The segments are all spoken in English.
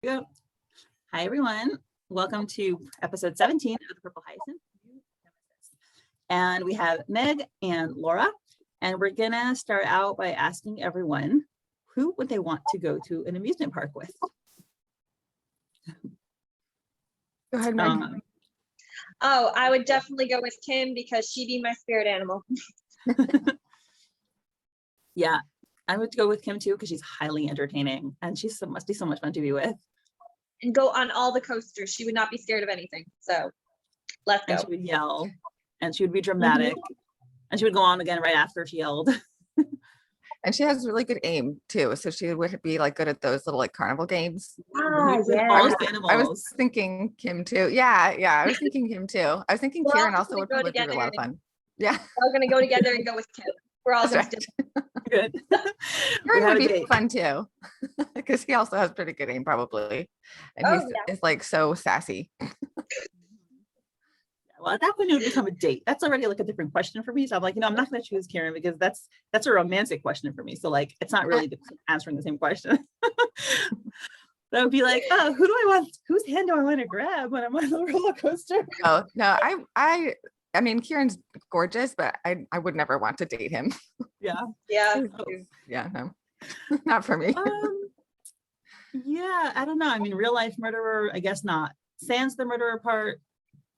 Go. Hi, everyone. Welcome to episode 17 of the Purple Hyacinth. And we have Meg and Laura, and we're gonna start out by asking everyone, who would they want to go to an amusement park with? Go ahead, Meg. Oh, I would definitely go with Kim because she'd be my spirit animal. Yeah, I would go with Kim too because she's highly entertaining and she must be so much fun to be with. And go on all the coasters. She would not be scared of anything. So let's go. And she would yell and she would be dramatic and she would go on again right after she yelled. And she has really good aim too. So she would be like good at those little like carnival games. Ah, yeah. I was thinking Kim too. Yeah. I was thinking Kim too. I was thinking Kieran also would probably be a lot of fun. Yeah. We're gonna go together and go with Kim. We're all That's good. Kieran would be fun too. Because he also has pretty good aim probably. And he's like so sassy. Well, at that point, it would become a date. That's already like a different question for me. So I'm like, I'm not going to choose Kieran because that's a romantic question for me. So like, it's not really answering the same question. That would be like, oh, who do I want? Whose hand do I want to grab when I'm on the roller coaster? Oh no, I mean, Kieran's gorgeous, but I would never want to date him. Yeah. Yeah, no, not for me. Yeah, I don't know. I mean, real life murderer, I guess not. Sans the murderer part,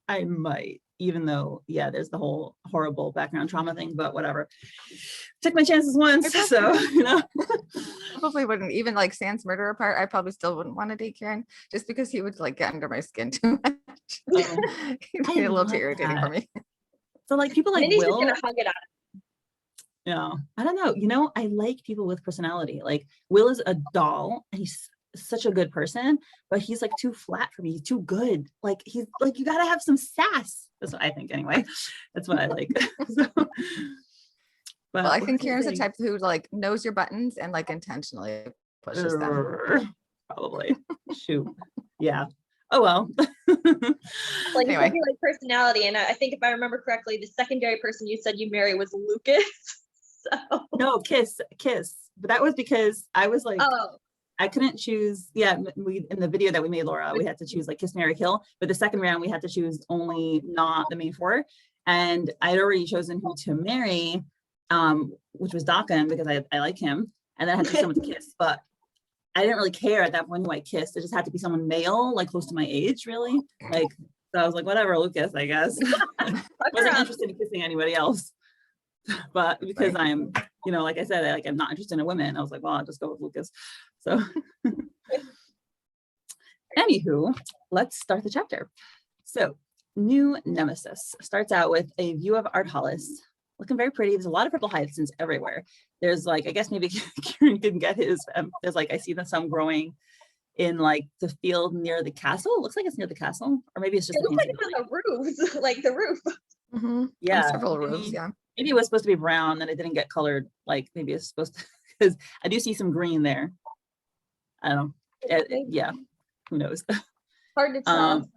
I might, even though, yeah, there's the whole horrible background trauma thing, but whatever. Took my chances once, so, Probably wouldn't, even like Sans murderer part, I probably still wouldn't want to date Kieran, just because he would like get under my skin too much. He'd be a little too irritating for me. So like people like Minnie's Will. just gonna hug it out. Yeah, I don't know. I like people with personality. Like Will is a doll and he's such a good person, but he's like too flat for me. He's too good. Like he's like, you gotta have some sass. That's what I think anyway. That's what I like. But well, I think Kieran's the type who like knows your buttons and like intentionally pushes them. Probably. Shoot. Yeah. Oh well. Like Anyway. you like personality, and I think if I remember correctly, the secondary person you said you marry was Lucas. So No, kiss. But that was because I was like, oh. I couldn't choose. Yeah, we in the video that we made, Laura, we had to choose like kiss, marry, kill. But the second round, we had to choose only not the main four. And I'd already chosen who to marry, which was Dakan because I like him. And then I had to choose someone to kiss. But I didn't really care at that point who I kissed. It just had to be someone male, like close to my age, really. Like, so I was like, whatever, Lucas, I guess. I wasn't interested in kissing anybody else. But because I'm, like I said, I'm not interested in women, I was like, well, I'll just go with Lucas. So anywho, let's start the chapter. So new Nemesis starts out with a view of 𝗏𝗏𝗡, looking very pretty. There's a lot of purple hyacinths everywhere. There's like, I guess maybe Kieran can get his, there's like, I see some growing in like the field near the castle. It looks like it's near the castle, or maybe it's just it looks like it's on the roofs, like the roof. Mm-hmm. Yeah, on several roofs. Yeah, maybe it was supposed to be brown and it didn't get colored. Like maybe it's supposed to, because I do see some green there. I don't know. Yeah, who knows? Hard to tell.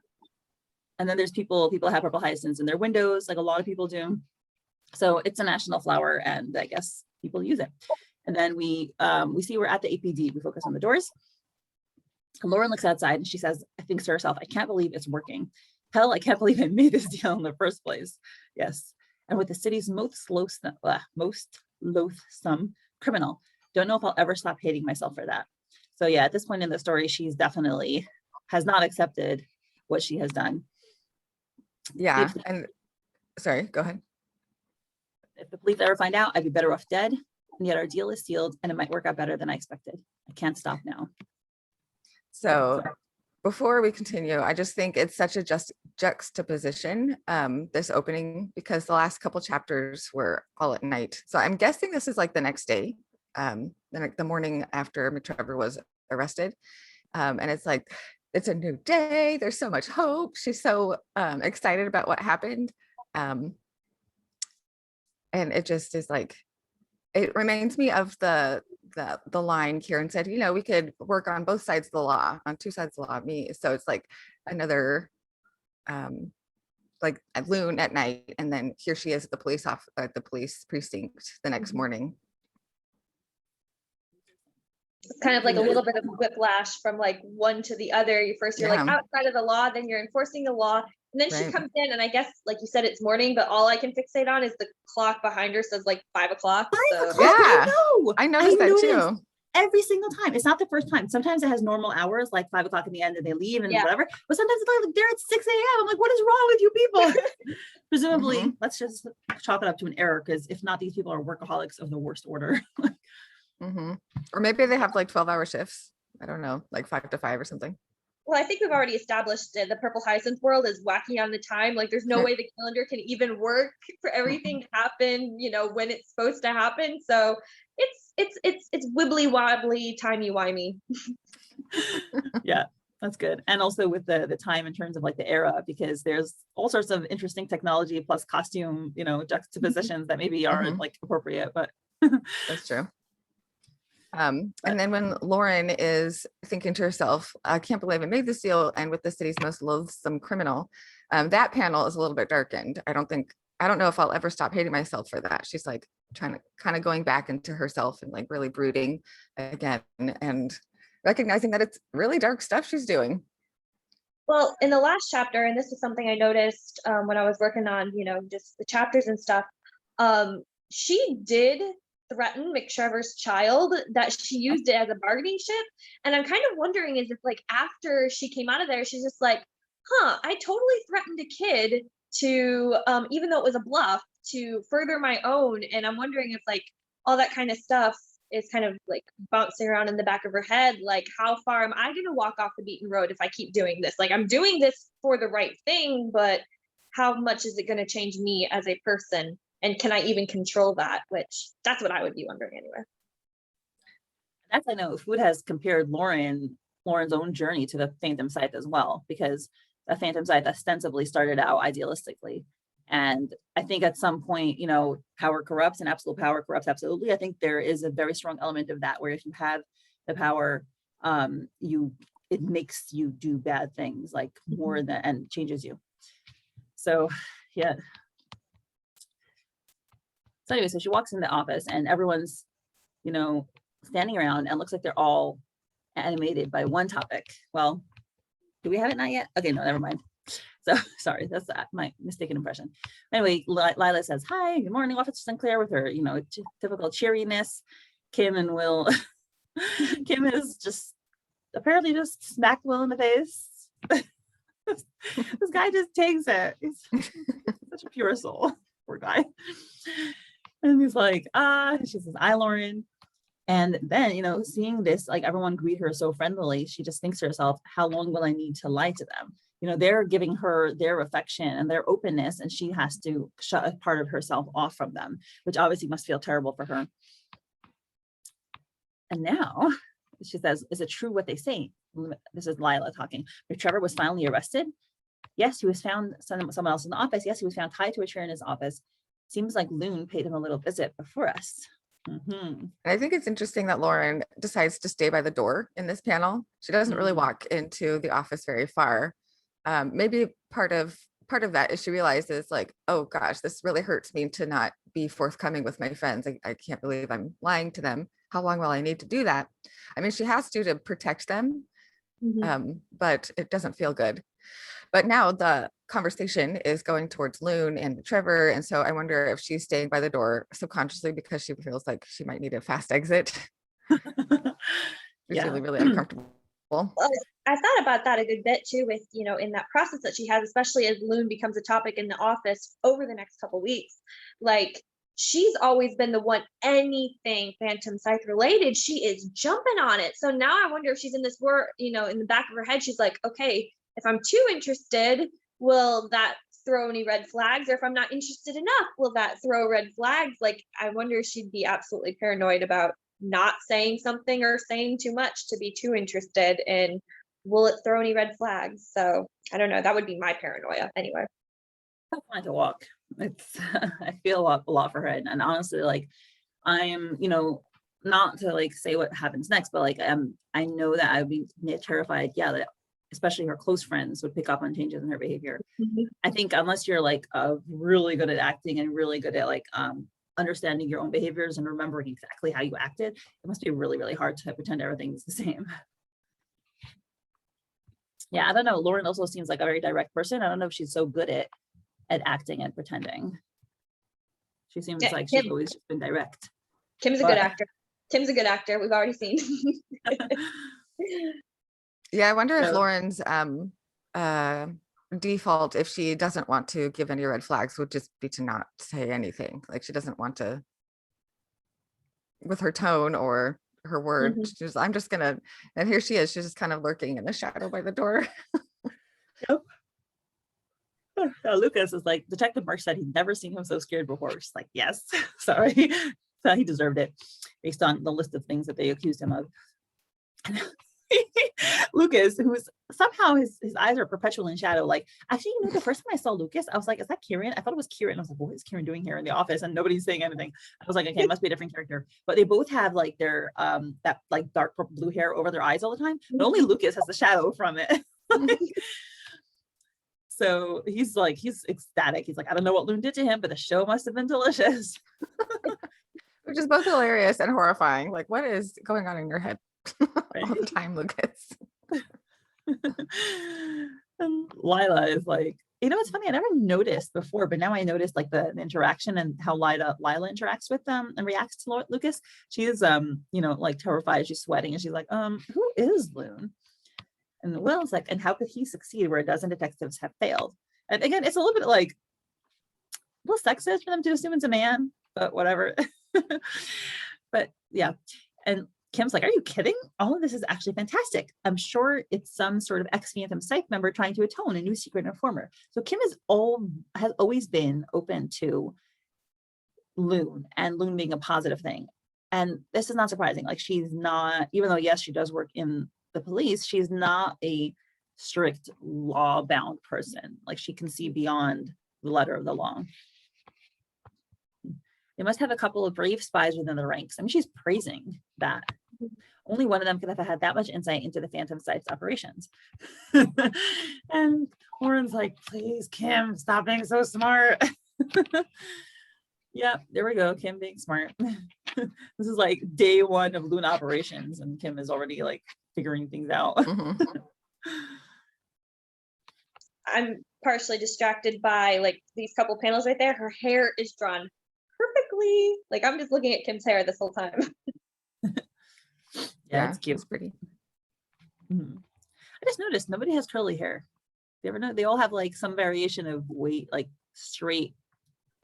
And then there's people have purple hyacinths in their windows, like a lot of people do. So it's a national flower, and I guess people use it. And then we see we're at the APD. We focus on the doors. Lauren looks outside and she says, I think to herself, I can't believe it's working. Hell, I can't believe I made this deal in the first place. Yes. And with the city's most loathsome criminal, don't know if I'll ever stop hating myself for that. So yeah, at this point in the story, she's definitely has not accepted what she has done. Yeah. And sorry, go ahead. If the police ever find out, I'd be better off dead. And yet our deal is sealed and it might work out better than I expected. I can't stop now. So before we continue, I just think it's such a juxtaposition, this opening, because the last couple chapters were all at night. So I'm guessing this is like the next day, the morning after McTrevor was arrested. And it's like, it's a new day. There's so much hope. She's so excited about what happened. And it just is like, it reminds me of the line Kieran said, we could work on both sides of the law, on two sides of the law of me. So it's like another, like at Lune at night. And then here she is at the police precinct the next morning. It's kind of like a little bit of whiplash from like one to the other. First you're like Yeah. outside of the law, then you're enforcing the law. And then she Right. comes in, and I guess, like you said, it's morning, but all I can fixate on is the clock behind her says like 5 o'clock. 5 So o'clock, Yeah. I I noticed that too. every single time. It's not the first time. Sometimes it has normal hours, like 5 o'clock in the end, and they leave and Yeah. whatever. But sometimes it's like they're at 6 a.m. I'm like, what is wrong with you people? Presumably, let's just chalk it up to an error, because if not, these people are workaholics of the worst order. Or maybe they have like 12-hour shifts. I don't know, like 5 to 5 or something. well, I think we've already established that the Purple Hyacinth world is wacky on the time. Like there's no way the calendar can even work for everything to happen, you know, when it's supposed to happen. So it's wibbly wobbly, timey wimey. Yeah, that's good. And also with the time in terms of like the era, because there's all sorts of interesting technology plus costume, you know, juxtapositions that maybe aren't like appropriate, but That's true. And then when Lauren is thinking to herself, I can't believe I made this deal and with the city's most loathsome criminal, that panel is a little bit darkened. I don't know if I'll ever stop hating myself for that. She's like trying to kind of going back into herself and like really brooding again and recognizing that it's really dark stuff she's doing. Well, in the last chapter, and this is something I noticed when I was working on, you know, just the chapters and stuff, she did threaten McTrevor's child, that she used it as a bargaining chip. And I'm kind of wondering is if like after she came out of there, she's just like, I totally threatened a kid to, even though it was a bluff, to further my own. And I'm wondering if like all that kind of stuff is kind of like bouncing around in the back of her head. Like, how far am I going to walk off the beaten road if I keep doing this? Like, I'm doing this for the right thing, but how much is it going to change me as a person? And can I even control that? Which that's what I would be wondering anyway. that's, I know Food has compared Lauren's own journey to the Phantom Scythe as well, because the Phantom Scythe ostensibly started out idealistically. And I think at some point, you know, power corrupts and absolute power corrupts absolutely. I think there is a very strong element of that, where if you have the power, it makes you do bad things like more than, and changes you. So yeah. So anyway, so she walks in the office and everyone's, you know, standing around and looks like they're all animated by one topic. Well, do we have it not yet? Okay, no, never mind. So sorry, that's my mistaken impression. Anyway, Lila says, hi, good morning, Officer Sinclair, with her, you know, typical cheeriness. Kim and Will, Kim is just apparently just smacked Will in the face. This guy just takes it. He's such a pure soul, poor guy. And he's like, she says, hi, Lauren. And then, you know, seeing this, like everyone greet her so friendlily, she just thinks to herself, how long will I need to lie to them? You know, they're giving her their affection and their openness, and she has to shut a part of herself off from them, which obviously must feel terrible for her. And now she says, is it true what they say? This is Lila talking. McTrevor was finally arrested. Yes, he was found, someone else in the office. Yes, he was found tied to a chair in his office. Seems like Lune paid him a little visit before us. And I think it's interesting that Lauren decides to stay by the door in this panel. She doesn't really walk into the office very far. Maybe part of that is she realizes like, oh gosh, this really hurts me to not be forthcoming with my friends. I can't believe I'm lying to them. How long will I need to do that? I mean, she has to protect them, but it doesn't feel good. But now the conversation is going towards Lune and McTrevor. And so I wonder if she's staying by the door subconsciously because she feels like she might need a fast exit. She's really uncomfortable. Well, I thought about that a good bit too with, you know, in that process that she has, especially as Lune becomes a topic in the office over the next couple of weeks. Like, she's always been the one, anything Phantom Scythe related, she is jumping on it. So now I wonder if she's in this war, you know, in the back of her head, she's like, okay, if I'm too interested, will that throw any red flags? Or if I'm not interested enough, will that throw red flags? Like, I wonder if she'd be absolutely paranoid about not saying something or saying too much to be too interested, and will it throw any red flags? So I don't know, that would be my paranoia anyway. I want to walk. It's I feel a lot for her, and honestly, like I'm, you know, not to like say what happens next, but like I know that I'd be terrified, that especially her close friends would pick up on changes in her behavior. I think unless you're like really good at acting and really good at like understanding your own behaviors and remembering exactly how you acted, it must be really, really hard to pretend everything's the same. Yeah, I don't know. Lauren also seems like a very direct person. I don't know if she's so good at acting and pretending. She seems like she's always just been direct. Kim's a good actor. Tim's a good actor. We've already seen. Yeah, I wonder if Lauren's default, if she doesn't want to give any red flags, would just be to not say anything. Like she doesn't want to, with her tone or her word, she's, I'm just gonna, and here she is, she's just kind of lurking in the shadow by the door. Yep. Lucas is like, Detective Mark said he'd never seen him so scared before. She's like, yes, sorry. So he deserved it based on the list of things that they accused him of. Lucas, who's somehow his eyes are perpetually in shadow. Like, actually, you know, the first time I saw Lucas, I was like, is that Kieran? I thought it was Kieran. I was like, what is Kieran doing here in the office? And nobody's saying anything. I was like, okay, it must be a different character. But they both have like their that like dark purple blue hair over their eyes all the time. But only Lucas has the shadow from it. So he's ecstatic. He's like, I don't know what Lune did to him, but the show must have been delicious. Which is both hilarious and horrifying. Like, what is going on in your head Right. all the time, Lucas? And Lila is like, you know, it's funny, I never noticed before, but now I noticed like the interaction and how Lila interacts with them and reacts to Lucas. She is you know, like terrified. She's sweating and she's like, who is Lune? And Will's like, and how could he succeed where a dozen detectives have failed? And again, it's a little bit like a little sexist for them to assume it's a man, but whatever. But yeah. And Kim's like, are you kidding? All of this is actually fantastic. I'm sure it's some sort of 𝗥𝗲𝗹𝗃 member trying to atone, a new secret informer. So Kim has always been open to Lune and Lune being a positive thing. And this is not surprising. Like, she's not, even though yes, she does work in the police, she's not a strict law-bound person. Like, she can see beyond the letter of the law. They must have a couple of brave spies within the ranks. I mean, she's praising that. Only one of them could have had that much insight into the Phantom Site's operations. And Lauren's like, please, Kim, stop being so smart. Yeah, there we go. Kim being smart. This is like day one of Lune operations, and Kim is already like figuring things out. I'm partially distracted by like these couple panels right there. Her hair is drawn perfectly. Like, I'm just looking at Kim's hair this whole time. Yeah, it's cute. It's pretty. I just noticed nobody has curly hair. You ever know? They all have like some variation of weight, like straight.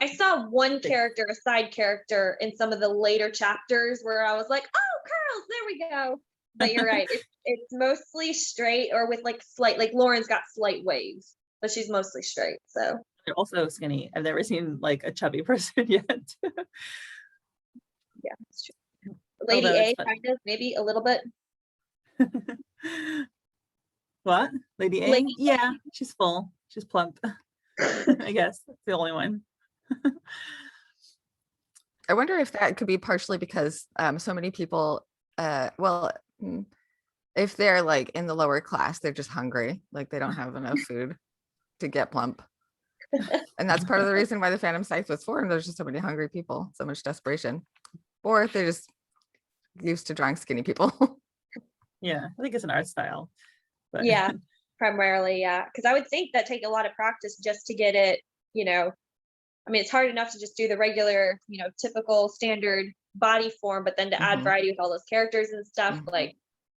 I saw one character, a side character in some of the later chapters where I was like, oh, curls, there we go. But you're right. It's mostly straight or with like slight, like Lauren's got slight waves, but she's mostly straight. So They're also skinny. I've never seen like a chubby person yet. yeah, that's true. Lady A, kind of, maybe a little bit. What? Lady A? Yeah, she's full. She's plump. I guess that's the only one. I wonder if that could be partially because so many people, well, if they're like in the lower class, they're just hungry, like they don't have enough food to get plump. And that's part of the reason why the Phantom Scythe was formed. There's just so many hungry people, so much desperation. Or if they're just used to drawing skinny people. Yeah, I think it's an art style. But Yeah, primarily, yeah. Because I would think that take a lot of practice just to get it, you know, I mean, it's hard enough to just do the regular, you know, typical standard body form, but then to add variety with all those characters and stuff, like,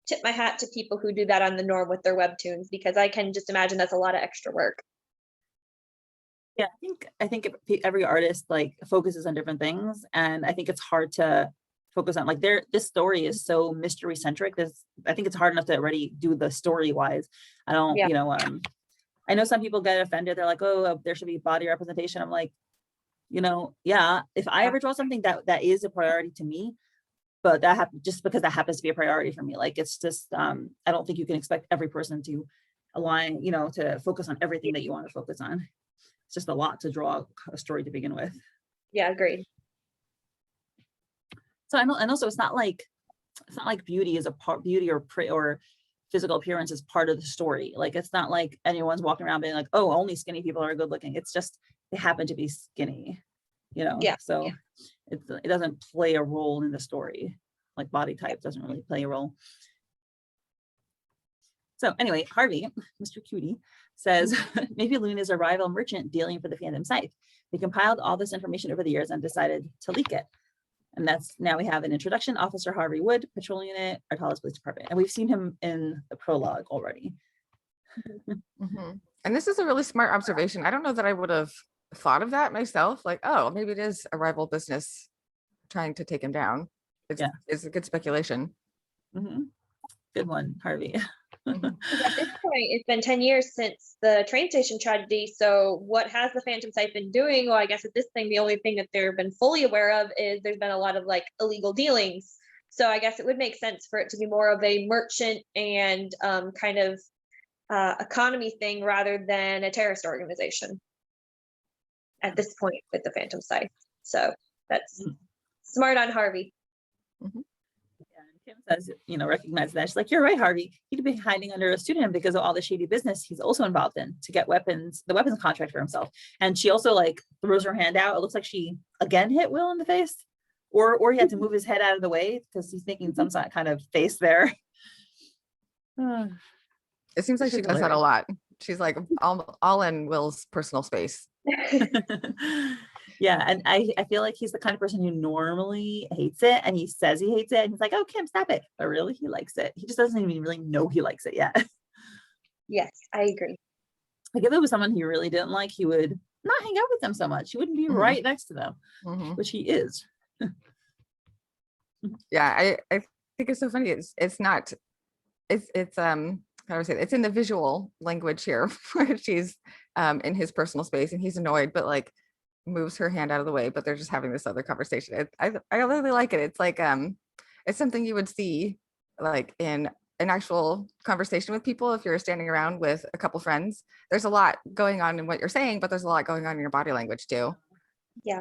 tip my hat to people who do that on the norm with their webtoons, because I can just imagine that's a lot of extra work. Yeah, I think every artist like focuses on different things, and I think it's hard to focus on like this story is so mystery centric. I think it's hard enough to already do the story wise. I don't, you know, I know some people get offended. They're like, oh, there should be body representation. I'm like, you know, yeah, if I ever draw something that is a priority to me, but that just because that happens to be a priority for me, like it's just I don't think you can expect every person to align, you know, to focus on everything that you want to focus on. It's just a lot to draw a story to begin with. Yeah, agreed. So and also it's not like beauty is a part, beauty or physical appearance is part of the story. Like, it's not like anyone's walking around being like, oh, only skinny people are good looking. It's just they happen to be skinny. you know, Yeah. so it doesn't play a role in the story. Like body type doesn't really play a role. So anyway, Harvey, Mr. Cutie, says maybe Lune is a rival merchant dealing for the Phantom Scythe. They compiled all this information over the years and decided to leak it. And that's, now we have an introduction, Officer Harvey Wood, Patrol Unit, 𝗏𝗏𝗡 Police Department. And we've seen him in the prologue already. And this is a really smart observation. I don't know that I would have thought of that myself. Like, oh, maybe it is a rival business trying to take him down. It's a good speculation. Good one, Harvey. At this point, it's been 10 years since the train station tragedy. So what has the Phantom Scythe been doing? Well, I guess at this thing, the only thing that they've been fully aware of is there's been a lot of like illegal dealings. So I guess it would make sense for it to be more of a merchant and kind of economy thing rather than a terrorist organization at this point with the Phantom Scythe. So that's smart on Harvey. Kim says, you know, recognize that. She's like, you're right, Harvey. He'd be hiding under a pseudonym because of all the shady business he's also involved in to get weapons, the weapons contract for himself. And she also like throws her hand out. It looks like she again hit Will in the face, or he had to move his head out of the way because he's making some kind of face there. It seems like she does that a lot. She's like all in Will's personal space. Yeah, and I feel like he's the kind of person who normally hates it, and he says he hates it, and he's like, oh, Kim, stop it. But really, he likes it. He just doesn't even really know he likes it yet. Yes, I agree. Like if it was someone he really didn't like, he would not hang out with them so much. He wouldn't be right next to them, which he is. Yeah, I think it's so funny. It's not, it's how do I say it? It's in the visual language here where she's in his personal space and he's annoyed, but like moves her hand out of the way, but they're just having this other conversation. I really like it. It's like it's something you would see like in an actual conversation with people. If you're standing around with a couple friends, there's a lot going on in what you're saying, but there's a lot going on in your body language too. Yeah.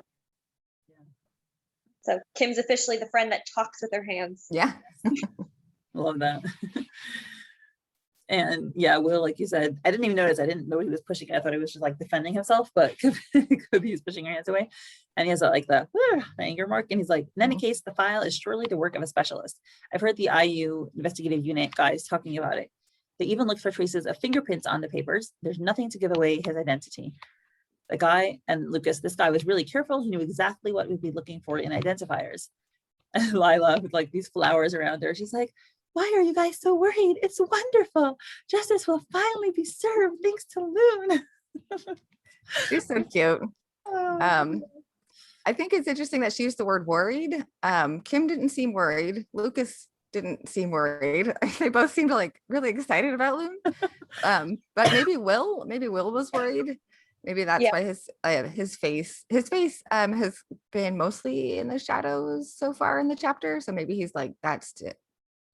So Kim's officially the friend that talks with her hands. Yeah. Love that. And yeah, Will, like you said, I didn't even notice. I didn't know he was pushing it. I thought he was just like defending himself, but could be he's pushing her hands away. And he has like the anger mark. And he's like, in any case, the file is surely the work of a specialist. I've heard the IU investigative unit guys talking about it. They even looked for traces of fingerprints on the papers. There's nothing to give away his identity. The guy, and Lucas, this guy was really careful. He knew exactly what we'd be looking for in identifiers. And Lila, with like these flowers around her, she's like, why are you guys so worried? It's wonderful. Justice will finally be served thanks to Lune. She's so cute. I think it's interesting that she used the word worried. Kim didn't seem worried. Lucas didn't seem worried. They both seemed like really excited about Lune. But maybe Will was worried. Maybe that's why his face has been mostly in the shadows so far in the chapter. So maybe he's like, that's to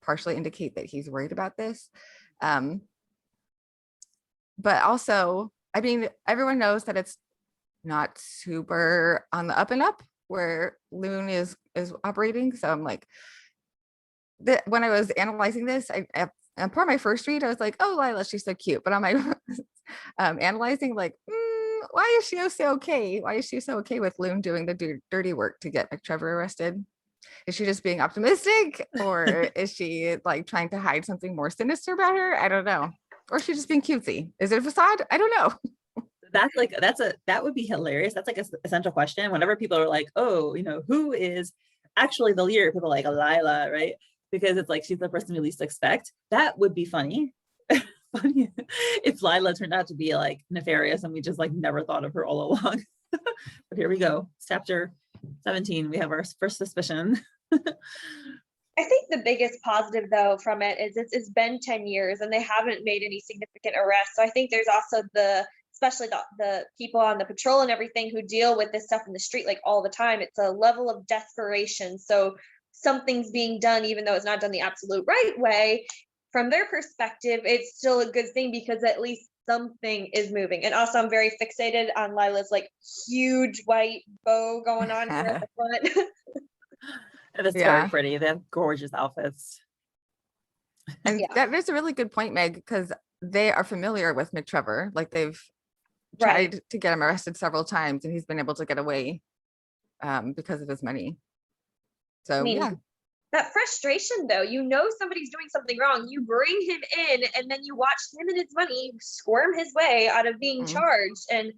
partially indicate that he's worried about this. But also, I mean, everyone knows that it's not super on the up and up where Lune is operating. So I'm like, when I was analyzing this, and for my first read, I was like, oh, Lila, she's so cute. But on my analyzing, like, why is she so okay? Why is she so okay with Lune doing the dirty work to get McTrevor arrested? Is she just being optimistic, or is she like trying to hide something more sinister about her? I don't know. Or is she just being cutesy? Is it a facade? I don't know. That would be hilarious. That's like a essential question. Whenever people are like, oh, you know, who is actually the leader? People are like Lila, right? Because it's like she's the person we least expect. That would be funny. Funny if Lila turned out to be like nefarious and we just like never thought of her all along. But here we go. It's chapter 17. We have our first suspicion. I think the biggest positive though from it is it's been 10 years and they haven't made any significant arrests. So I think there's also especially the people on the patrol and everything who deal with this stuff in the street like all the time. It's a level of desperation. So something's being done, even though it's not done the absolute right way. From their perspective, it's still a good thing because at least something is moving. And also I'm very fixated on Lila's like huge white bow going on here at the front. That's very pretty. They have gorgeous outfits. And that is a really good point, Meg, because they are familiar with McTrevor. Like they've tried to get him arrested several times and he's been able to get away because of his money. So I mean, yeah. that frustration though, you know somebody's doing something wrong, you bring him in, and then you watch him and his money squirm his way out of being charged. And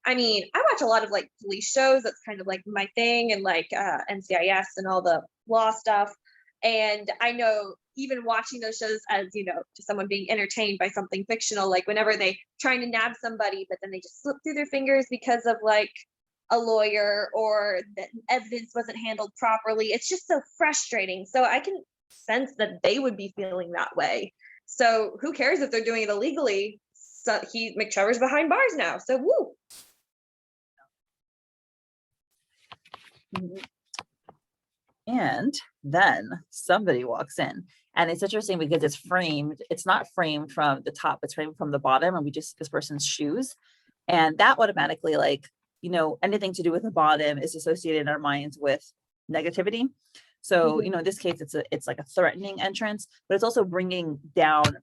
I mean, I watch a lot of like police shows, that's kind of like my thing, and like NCIS and all the law stuff. And I know even watching those shows as, you know, to someone being entertained by something fictional, like whenever they trying to nab somebody, but then they just slip through their fingers because of like a lawyer, or the evidence wasn't handled properly. It's just so frustrating. So I can sense that they would be feeling that way. So who cares if they're doing it illegally? So McTrevor's behind bars now. So woo. And then somebody walks in, and it's interesting because it's framed. It's not framed from the top, it's framed from the bottom, and we just see this person's shoes. And that automatically, like, you know, anything to do with the bottom is associated in our minds with negativity. So, you know, in this case, it's like a threatening entrance, but it's also bringing down,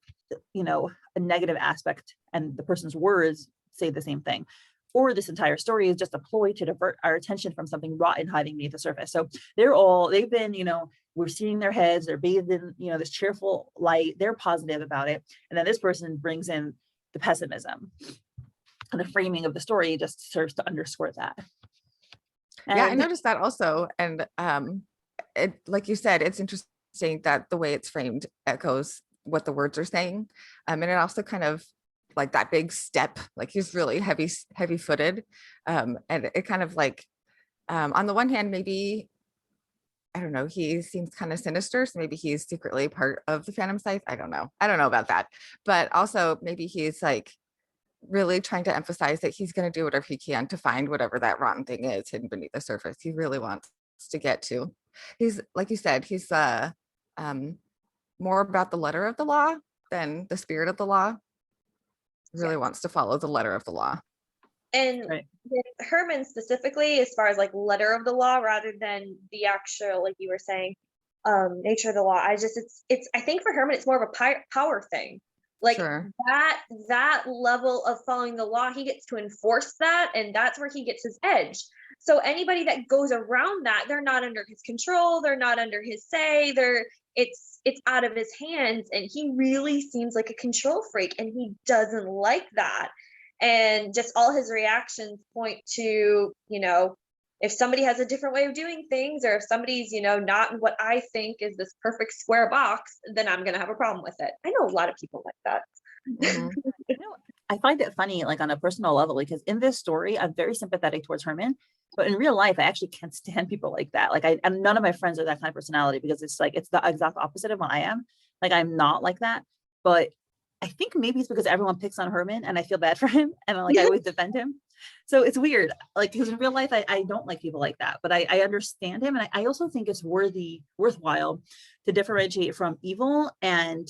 you know, a negative aspect, and the person's words say the same thing. Or this entire story is just a ploy to divert our attention from something rotten hiding beneath the surface. So they've been, you know, we're seeing their heads, they're bathed in, you know, this cheerful light, they're positive about it. And then this person brings in the pessimism. And the framing of the story just serves to underscore that. And yeah, I noticed that also. And it, like you said, it's interesting that the way it's framed echoes what the words are saying. And it also kind of like that big step, like he's really heavy footed. And it kind of like, on the one hand, maybe, I don't know, he seems kind of sinister. So maybe he's secretly part of the Phantom Scythe. I don't know about that. But also maybe he's like really trying to emphasize that he's going to do whatever he can to find whatever that rotten thing is hidden beneath the surface. He really wants to get to. He's, like you said, he's more about the letter of the law than the spirit of the law. Really wants to follow the letter of the law. And with Herman specifically, as far as like letter of the law rather than the actual, like you were saying, nature of the law, I think for Herman it's more of a power thing. Like that level of following the law, he gets to enforce that, and that's where he gets his edge. So anybody that goes around that, they're not under his control, they're not under his say, it's out of his hands, and he really seems like a control freak, and he doesn't like that. And just all his reactions point to, you know, if somebody has a different way of doing things, or if somebody's, you know, not in what I think is this perfect square box, then I'm going to have a problem with it. I know a lot of people like that. You know, I find it funny, like on a personal level, because in this story, I'm very sympathetic towards Herman, but in real life, I actually can't stand people like that. Like and none of my friends are that kind of personality, because it's like, it's the exact opposite of what I am. Like, I'm not like that, but I think maybe it's because everyone picks on Herman and I feel bad for him, and like I always defend him. So it's weird, like, because in real life, I don't like people like that, but I understand him. And I also think it's worthwhile to differentiate from evil and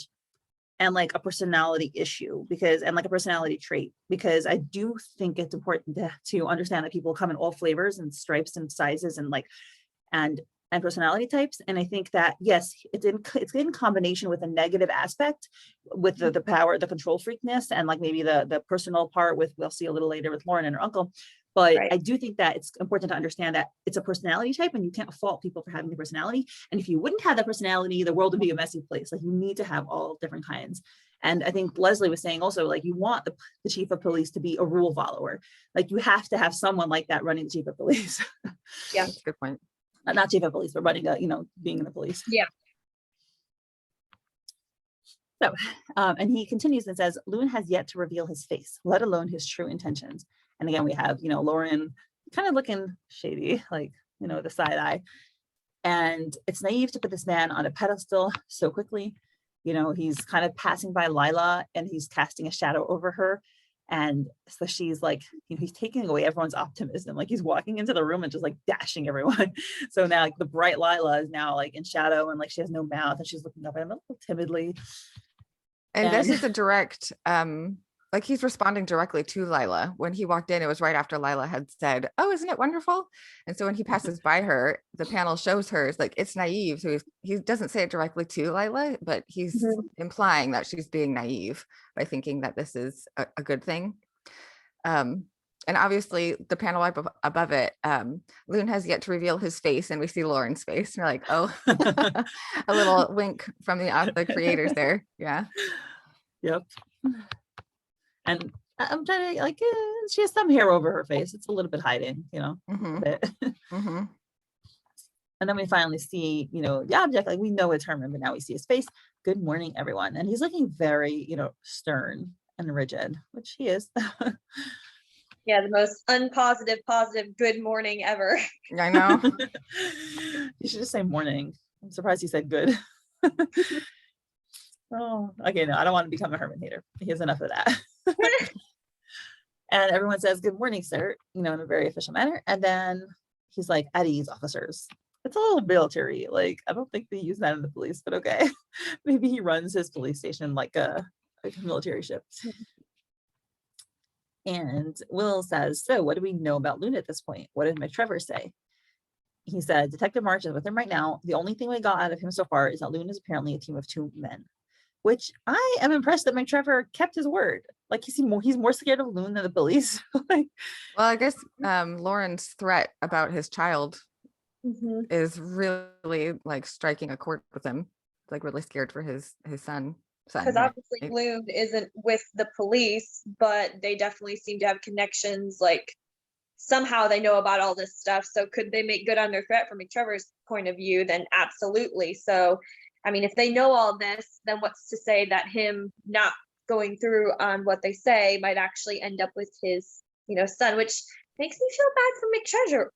like a personality issue, and like a personality trait, because I do think it's important to understand that people come in all flavors and stripes and sizes and like, and personality types. And I think that, yes, it's in combination with a negative aspect, with the power, the control freakness, and like maybe the personal part with, we'll see a little later with Lauren and her uncle. But I do think that it's important to understand that it's a personality type, and you can't fault people for having the personality. And if you wouldn't have that personality, the world would be a messy place. Like, you need to have all different kinds. And I think Leslie was saying also, like, you want the chief of police to be a rule follower. Like, you have to have someone like that running the chief of police. Yeah, that's a good point. Not chief of police, but running being in the police. Yeah. So, and he continues and says, Lune has yet to reveal his face, let alone his true intentions. And again, we have, Lauren kind of looking shady, like, the side eye. And it's naive to put this man on a pedestal so quickly. He's kind of passing by Lila, and he's casting a shadow over her. And so she's like, he's taking away everyone's optimism. Like, he's walking into the room and just like dashing everyone. So now, like, the bright Lila is now like in shadow, and like she has no mouth, and she's looking up at him a little timidly. And this is a direct, like, he's responding directly to Lila. When he walked in, it was right after Lila had said, "Oh, isn't it wonderful?" And so when he passes by her, the panel shows her, it's like, it's naive. So he doesn't say it directly to Lila, but he's implying that she's being naive by thinking that this is a good thing. And obviously the panel above it, Lune has yet to reveal his face, and we see Lauren's face. And we're like, oh, a little wink from the creators there. Yeah. Yep. And I'm trying to like, she has some hair over her face. It's a little bit hiding, you know. Mhm. A bit. Mhm. And then we finally see, you know, the object, like we know it's Herman, but now we see his face. Good morning, everyone. And he's looking very, you know, stern and rigid, which he is. Yeah, the most unpositive, positive good morning ever. I know. You should just say morning. I'm surprised he said good. Oh, okay, no, I don't want to become a Herman hater. He has enough of that. And everyone says, good morning, sir, you know, in a very official manner. And then he's like, at ease, officers. It's a little military. Like, I don't think they use that in the police, but okay. Maybe he runs his police station like a military ship. And Will says, so what do we know about Lune at this point? What did McTrevor say? He said, Detective March is with him right now. The only thing we got out of him so far is that Lune is apparently a team of 2 men, which I am impressed that McTrevor kept his word. Like he's more scared of Lune than the police. Like, Well, I guess Lauren's threat about his child Mhm. is really like striking a chord with him. Like really scared for his son. Because Right? obviously Lune isn't with the police, but they definitely seem to have connections. Like somehow they know about all this stuff. So could they make good on their threat from McTrevor's point of view? Then absolutely. So, I mean, if they know all this, then what's to say that him not going through on what they say might actually end up with his, you know, son, which makes me feel bad for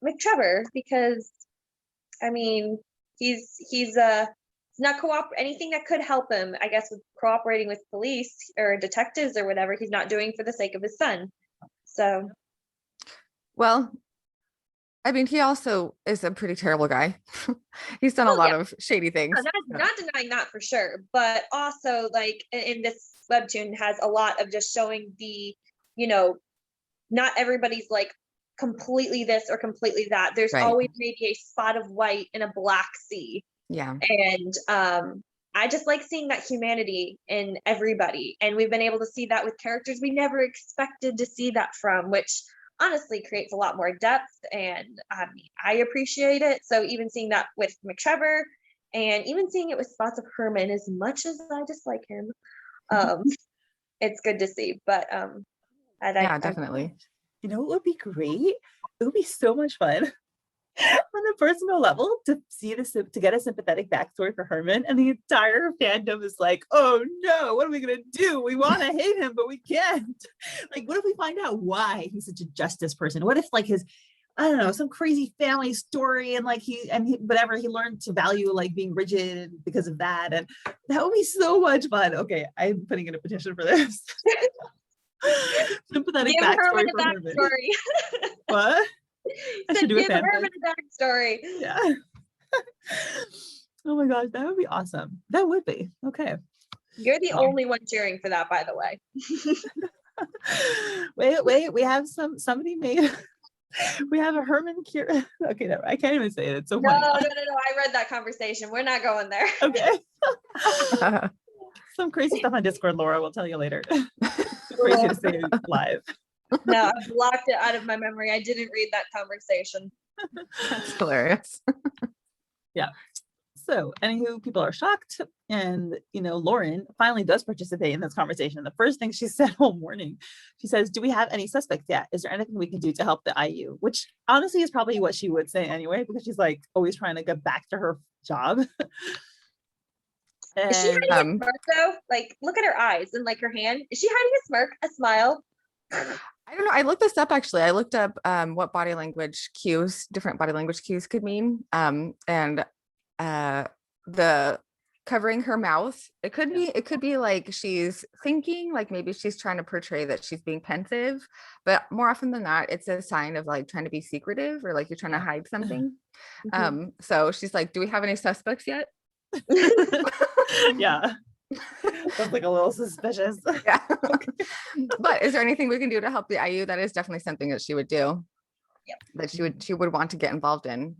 McTrevor, because I mean, he's not anything that could help him, I guess, with cooperating with police or detectives or whatever, he's not doing for the sake of his son. So, Well, I mean, he also is a pretty terrible guy. He's done a Well, lot yeah. of shady things. not denying that for sure, but also like in this webtoon has a lot of just showing the, you know, not everybody's like completely this or completely that. There's Right. always maybe a spot of white in a black sea. Yeah. And I just like seeing that humanity in everybody, and we've been able to see that with characters we never expected to see that from, which honestly creates a lot more depth, and I mean, I appreciate it. So even seeing that with McTrevor, and even seeing it with spots of Herman, as much as I dislike him, it's good to see. But Yeah, definitely. you know, it would be great. It would be so much fun on a personal level to see this, to get a sympathetic backstory for Herman, and the entire fandom is like, oh no, what are we gonna do? We want to hate him, but we can't. Like, what if we find out why he's such a justice person? What if like his, I don't know, some crazy family story, and like he whatever, he learned to value like being rigid because of that, and that would be so much fun. Okay, I'm putting in a petition for this. Sympathetic give backstory Herman a for Herman. backstory. What? I should do a Give Herman fanfic. a backstory. Yeah. Oh my gosh, that would be awesome. That would be. Okay. You're the only one cheering for that, by the way. Wait, we have somebody made, we have a Herman Cure. Okay, no, I can't even say it. It's so No, funny. I read that conversation. We're not going there. Okay. Some crazy stuff on Discord, Laura, we'll tell you later. Crazy to say live. No, I blocked it out of my memory. I didn't read that conversation. That's hilarious. Yeah. So, anywho, people are shocked, and you know, Lauren finally does participate in this conversation. The first thing she said all morning, she says, "Do we have any suspects yet? Is there anything we can do to help the IU?" Which honestly is probably what she would say anyway, because she's like always trying to get back to her job. Is she hiding a smirk though? Like, look at her eyes and like her hand. Is she hiding a smirk, a smile? I don't know. I looked this up actually. I looked up what body language cues, different body language cues could mean. And the covering her mouth, it could be like she's thinking, like maybe she's trying to portray that she's being pensive, but more often than not, it's a sign of like trying to be secretive or like you're trying to hide something. So she's like, do we have any suspects yet? Yeah. That's like a little suspicious. Yeah. But is there anything we can do to help the IU? That is definitely something that she would do. Yep. That she would want to get involved in.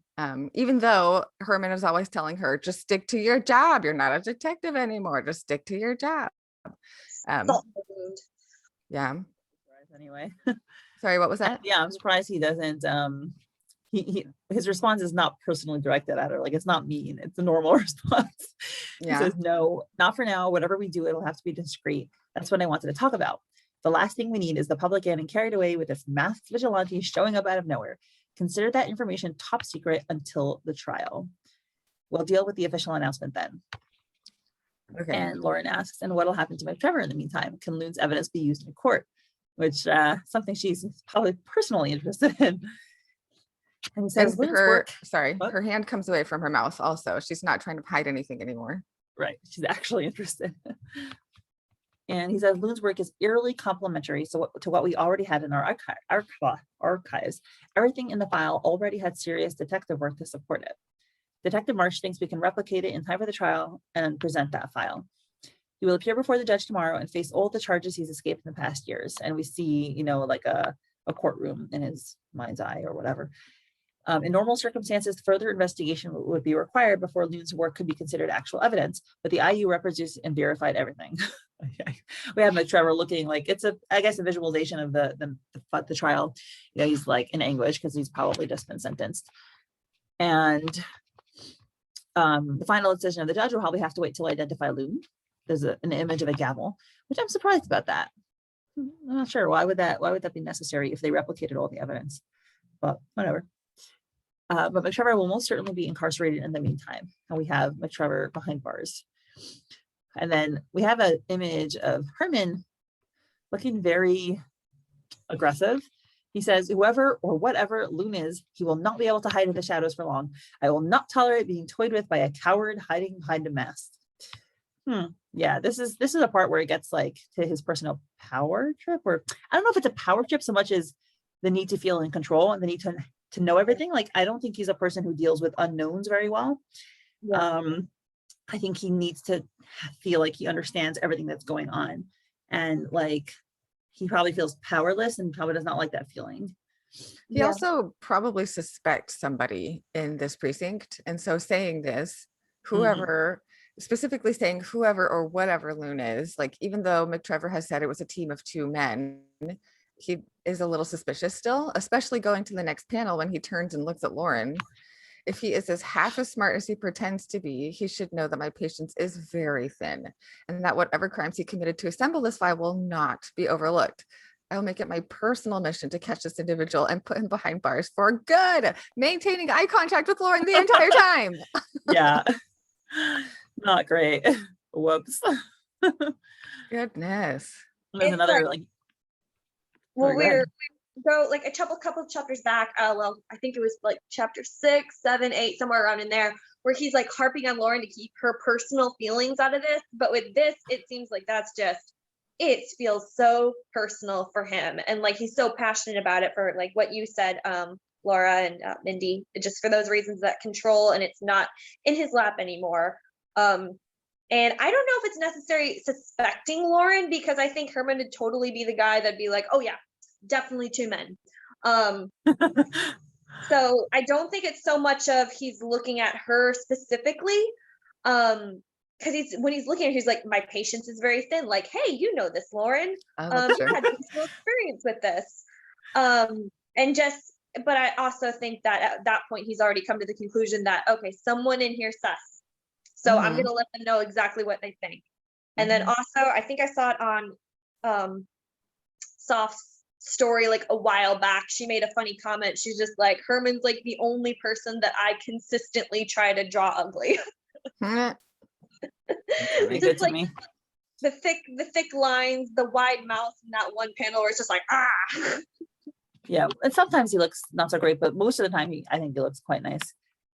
Even though Herman is always telling her, just stick to your job. You're not a detective anymore. Just stick to your job. Salt in the wound. Yeah. anyway. Sorry, what was that? Yeah, I'm surprised he doesn't. His response is not personally directed at her. Like, it's not mean. It's a normal response. He Yeah. says, no, not for now. Whatever we do, it'll have to be discreet. That's what I wanted to talk about. The last thing we need is the public getting carried away with this masked vigilante showing up out of nowhere. Consider that information top secret until the trial. We'll deal with the official announcement then. Okay. And Lauren asks, and what'll happen to McTrevor in the meantime? Can Lune's evidence be used in court? Which something she's probably personally interested in. And he says, And Lune's her, work. sorry, What? her hand comes away from her mouth also. She's not trying to hide anything anymore. Right, she's actually interested. And he says, Lune's work is eerily complementary to what we already had in our archives. Everything in the file already had serious detective work to support it. Detective Marsh thinks we can replicate it in time for the trial and present that file. He will appear before the judge tomorrow and face all the charges he's escaped in the past years. And we see, you know, like a courtroom in his mind's eye or whatever. In normal circumstances, further investigation would be required before Lune's work could be considered actual evidence, but the IU reproduced and verified everything. We have McTrevor looking like it's I guess a visualization of the trial. You know, he's like in anguish because he's probably just been sentenced. And the final decision of the judge will probably have to wait till identify Lune. There's an image of a gavel, which I'm surprised about that. I'm not sure why would that be necessary if they replicated all the evidence, but whatever. But McTrevor will most certainly be incarcerated in the meantime. And we have McTrevor behind bars. And then we have an image of Herman looking very aggressive. He says, whoever or whatever Lune is, he will not be able to hide in the shadows for long. I will not tolerate being toyed with by a coward hiding behind a mask. Yeah, this is a part where it gets like to his personal power trip, or I don't know if it's a power trip so much as the need to feel in control and the need to know everything. Like, I don't think he's a person who deals with unknowns very well. Yeah. I think he needs to feel like he understands everything that's going on. And like, he probably feels powerless and probably does not like that feeling. He also probably suspects somebody in this precinct. And so saying this, whoever, specifically saying whoever or whatever Lune is, like, even though McTrevor has said it was a team of 2 men, he is a little suspicious still, especially going to the next panel when he turns and looks at Lauren. If he is as half as smart as he pretends to be, he should know that my patience is very thin and that whatever crimes he committed to assemble this file will not be overlooked. I will make it my personal mission to catch this individual and put him behind bars for good, maintaining eye contact with Lauren the entire time. Yeah, not great. Whoops. Goodness. There's another like well, we go like a couple of chapters back. Well, I think it was like chapter 6, 7, 8, somewhere around in there, where he's like harping on Lauren to keep her personal feelings out of this. But with this, it seems like it feels so personal for him, and like he's so passionate about it for like what you said, Laura and Mindy, just for those reasons, that control, and it's not in his lap anymore. And I don't know if it's necessary suspecting Lauren, because I think Herman would totally be the guy that'd be like, oh yeah, definitely 2 men. So I don't think it's so much of he's looking at her specifically. Because when he's looking at her, he's like, my patience is very thin. Like, hey, you know this, Lauren. You had personal experience with this. But I also think that at that point, he's already come to the conclusion that, okay, someone in here sus. So I'm going to let them know exactly what they think. And then also, I think I saw it on Soft's story like a while back. She made a funny comment. She's just like, Herman's like the only person that I consistently try to draw ugly. Just like me. The thick lines, the wide mouth in that one panel where it's just like, ah. Yeah, and sometimes he looks not so great, but most of the time I think he looks quite nice.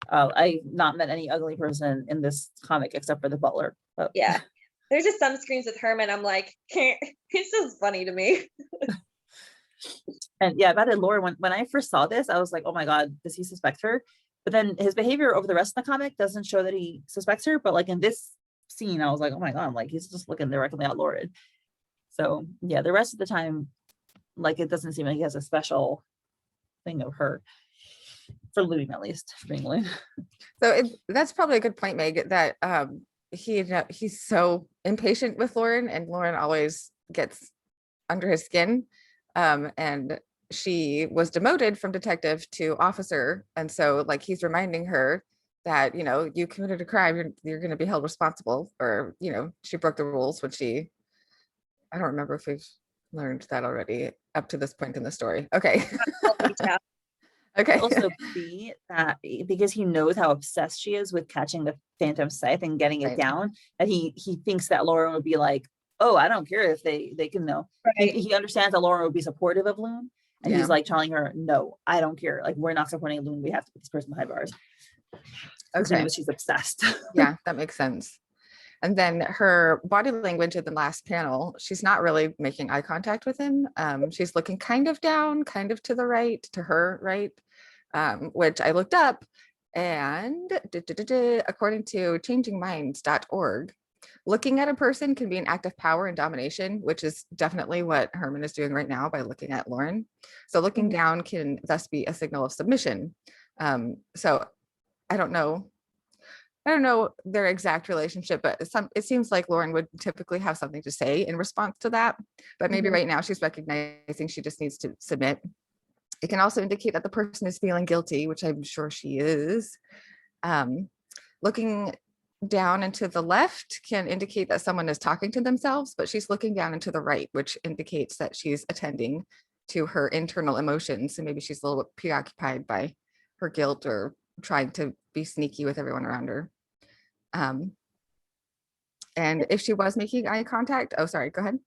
I've not met any ugly person in this comic except for the butler. But. Yeah, there's just some screens with Herman. I'm like, it's just funny to me. And yeah, about it, Laura, when I first saw this, I was like, oh my God, does he suspect her? But then his behavior over the rest of the comic doesn't show that he suspects her. But like in this scene, I was like, oh my God, like he's just looking directly at Lauren. So yeah, the rest of the time, like it doesn't seem like he has a special thing of her. For Lune, at least, for being Lune. So that's probably a good point, Meg, that he's so impatient with Lauren, and Lauren always gets under his skin. And she was demoted from detective to officer. And so like he's reminding her that, you know, you committed a crime, you're going to be held responsible, or, you know, she broke the rules when I don't remember if we've learned that already up to this point in the story. Okay. Okay. Also be that because he knows how obsessed she is with catching the phantom scythe and getting it Right. down, that he thinks that Lauren would be like, oh, I don't care if they can know. Right. He understands that Lauren would be supportive of Lune, and Yeah. he's like telling her, no, I don't care. Like, we're not supporting Lune. We have to put this person behind bars. Okay. She's obsessed. Yeah, that makes sense. And then her body language in the last panel, she's not really making eye contact with him. She's looking kind of down, kind of to the right, to her right, which I looked up, and according to changingminds.org, looking at a person can be an act of power and domination, which is definitely what Herman is doing right now by looking at Lauren. So looking down can thus be a signal of submission. So I don't know their exact relationship, but it seems like Lauren would typically have something to say in response to that. But maybe right now she's recognizing she just needs to submit. It can also indicate that the person is feeling guilty, which I'm sure she is. Looking down and to the left can indicate that someone is talking to themselves, but she's looking down and to the right, which indicates that she's attending to her internal emotions. And maybe she's a little bit preoccupied by her guilt or trying to be sneaky with everyone around her. And if she was making eye contact, oh, sorry, go ahead.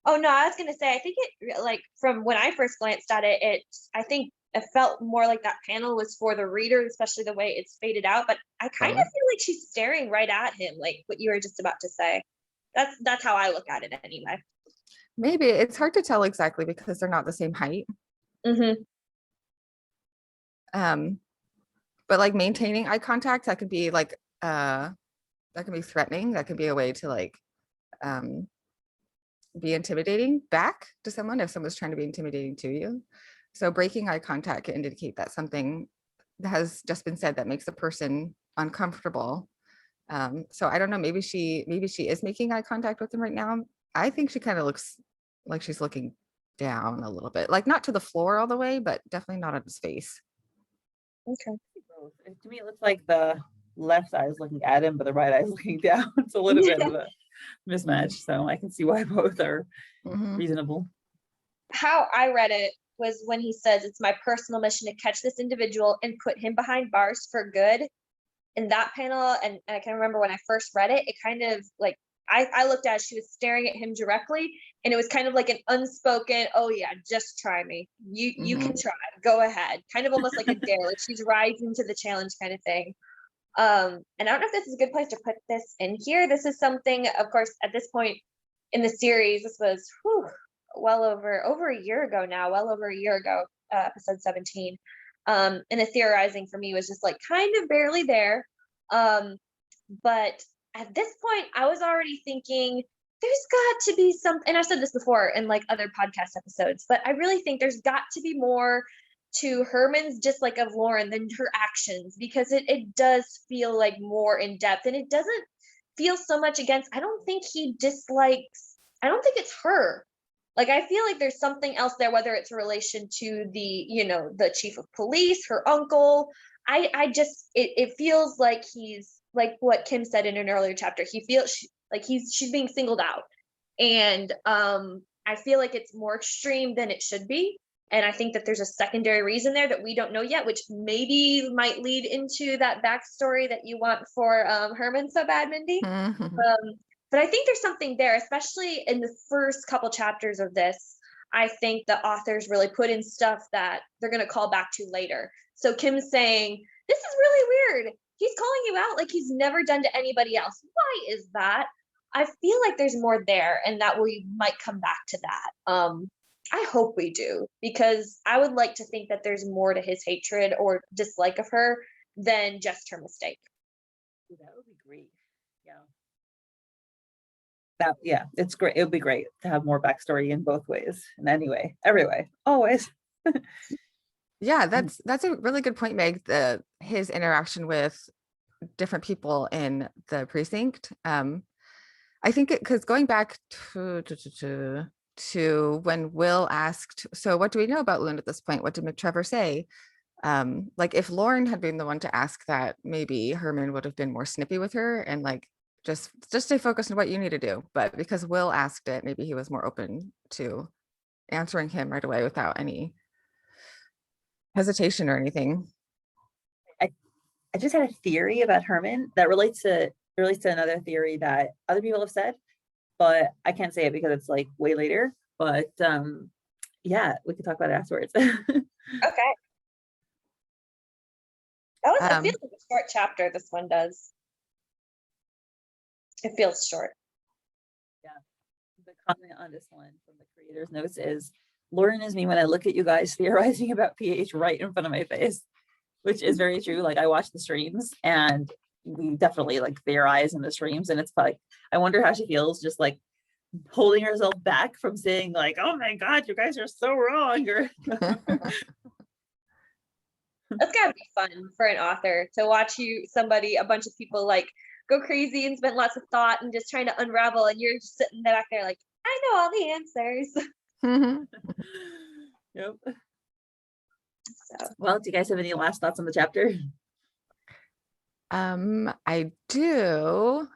Oh, no, I was going to say, I think it, like, from when I first glanced at it, I think it felt more like that panel was for the reader, especially the way it's faded out. But I kind of feel like she's staring right at him, like what you were just about to say. That's how I look at it anyway. Maybe it's hard to tell exactly because they're not the same height. But like maintaining eye contact, that could be like that can be threatening. That could be a way to like be intimidating back to someone if someone's trying to be intimidating to you. So breaking eye contact can indicate that something has just been said that makes the person uncomfortable. So I don't know, maybe she is making eye contact with him right now. I think she kind of looks like she's looking down a little bit, like not to the floor all the way, but definitely not at his face. Okay. To me, it looks like the left eye is looking at him, but the right eye is looking down. It's a little bit of a mismatch. So I can see why both are reasonable. How I read it was when he says, it's my personal mission to catch this individual and put him behind bars for good. In that panel, and I can remember when I first read it, it kind of like, I looked at it, she was staring at him directly, and it was kind of like an unspoken, oh yeah, just try me. You can try, go ahead. Kind of almost like a dare, like she's rising to the challenge kind of thing. And I don't know if this is a good place to put this in here. This is something, of course, at this point in the series, this was well over a year ago now, episode 17. And the theorizing for me was just like kind of barely there. But at this point, I was already thinking there's got to be something, and I've said this before in like other podcast episodes, but I really think there's got to be more to Herman's dislike of Lauren than her actions, because it does feel like more in depth, and it doesn't feel so much against, I don't think it's her. Like, I feel like there's something else there, whether it's a relation to the chief of police, her uncle. It feels like he's like what Kim said in an earlier chapter. He feels like she's being singled out. And I feel like it's more extreme than it should be. And I think that there's a secondary reason there that we don't know yet, which maybe might lead into that backstory that you want for Herman so bad, Mindy. But I think there's something there, especially in the first couple chapters of this. I think the authors really put in stuff that they're going to call back to later. So Kim's saying, this is really weird. He's calling you out like he's never done to anybody else. Why is that? I feel like there's more there, and that we might come back to that. I hope we do, because I would like to think that there's more to his hatred or dislike of her than just her mistake. That would be great. Yeah. It's great. It would be great to have more backstory in both ways, in any way, every way, always. Yeah, that's a really good point, Meg. His interaction with different people in the precinct. I think because going back to to when Will asked, so what do we know about Lune at this point? What did McTrevor say? Like if Lauren had been the one to ask that, maybe Herman would have been more snippy with her and like, just stay focused on what you need to do. But because Will asked it, maybe he was more open to answering him right away without any hesitation or anything. I just had a theory about Herman that relates to another theory that other people have said, but I can't say it because it's like way later. But yeah, we could talk about it afterwards. Okay. It feels like a short chapter, this one does. It feels short. Yeah. The comment on this one from the creator's notes is, Lauren is me when I look at you guys theorizing about pH right in front of my face, which is very true. Like I watch the streams and we definitely like theorize in the streams, and it's like, I wonder how she feels just like holding herself back from saying like, oh my God, you guys are so wrong. Or That's gotta be fun for an author to watch a bunch of people like go crazy and spend lots of thought and just trying to unravel, and you're just sitting back there like, I know all the answers. Yep. So. Well, do you guys have any last thoughts on the chapter? I do.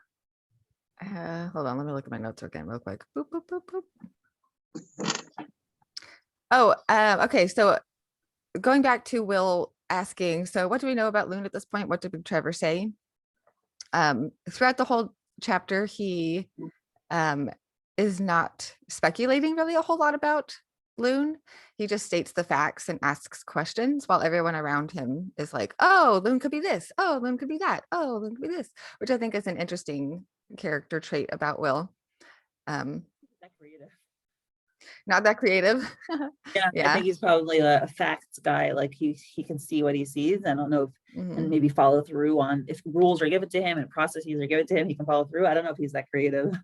Hold on, let me look at my notes again real quick. Boop, boop, boop, boop. Oh, okay. So going back to Will asking, so what do we know about Lune at this point? What did McTrevor say? Throughout the whole chapter, he is not speculating really a whole lot about Lune. He just states the facts and asks questions while everyone around him is like, oh, Lune could be this. Oh, Lune could be that. Oh, Lune could be this, which I think is an interesting character trait about Will. That creative. Not that creative. Yeah, I think he's probably a facts guy. Like he can see what he sees. I don't know if, and maybe follow through on if rules are given to him and processes are given to him, he can follow through. I don't know if he's that creative.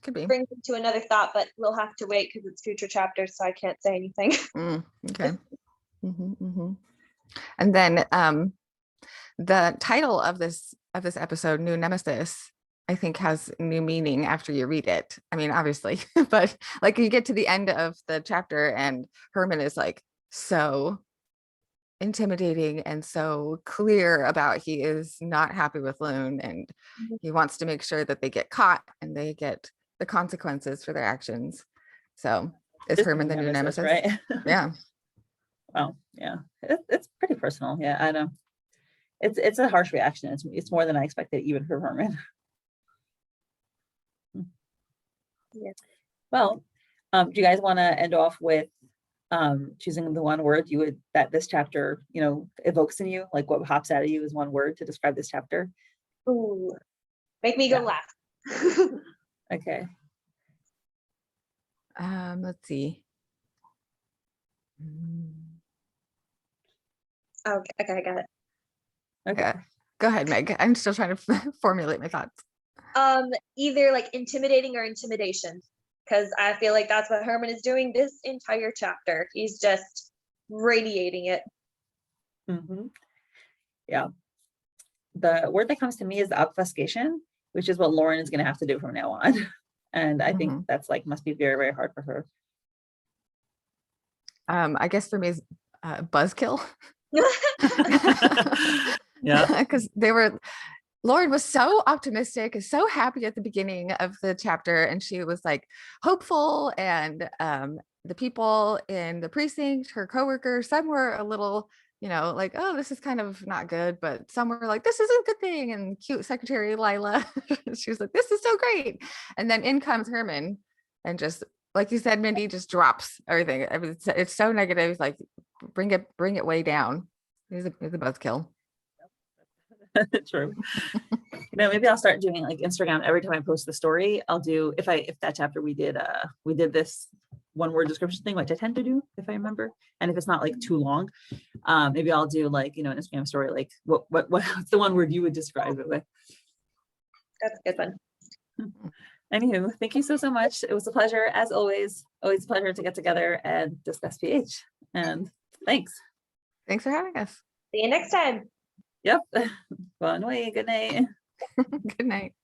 Could be. Brings me to another thought, but we'll have to wait because it's future chapters, so I can't say anything. Okay. And then the title of this episode, New Nemesis, I think has new meaning after you read it. I mean, obviously, but like you get to the end of the chapter and Herman is like so intimidating and so clear about he is not happy with Lune, and he wants to make sure that they get caught and they get the consequences for their actions. So is Herman the new Nemesis? Right? Yeah. Well, yeah, it's pretty personal. Yeah, I know. It's a harsh reaction. It's more than I expected, even from Herman. Yeah. Well, do you guys want to end off with choosing the one word that this chapter, evokes in you? Like what hops out of you is one word to describe this chapter? Ooh, make me go laugh. Okay. Let's see. Okay, I got it. Okay. Yeah. Go ahead, Meg. I'm still trying to formulate my thoughts. Either like intimidating or intimidation, because I feel like that's what Herman is doing this entire chapter. He's just radiating it. Yeah. The word that comes to me is the obfuscation, which is what Lauren is going to have to do from now on. And I think that's like must be very, very hard for her. I guess for me is buzzkill. Yeah, because Lauren was so optimistic, so happy at the beginning of the chapter, and she was like hopeful, and the people in the precinct, her coworkers, some were a little, like, oh, this is kind of not good, but some were like, this is a good thing, and cute Secretary Lila, she was like, this is so great, and then in comes Herman, and just like you said, Mindy, just drops everything. I mean, it's so negative. It's like bring it way down. He's a buzzkill. True. Maybe I'll start doing like Instagram every time I post the story. I'll do if that chapter we did this one word description thing, which I tend to do if I remember, and if it's not like too long, maybe I'll do like an Instagram story like what's the one word you would describe it with. That's a good one. Anywho, thank you so much. It was a pleasure as always a pleasure to get together and discuss pH, and thanks for having us. See you next time. Yep. Bon way. Good night. Good night.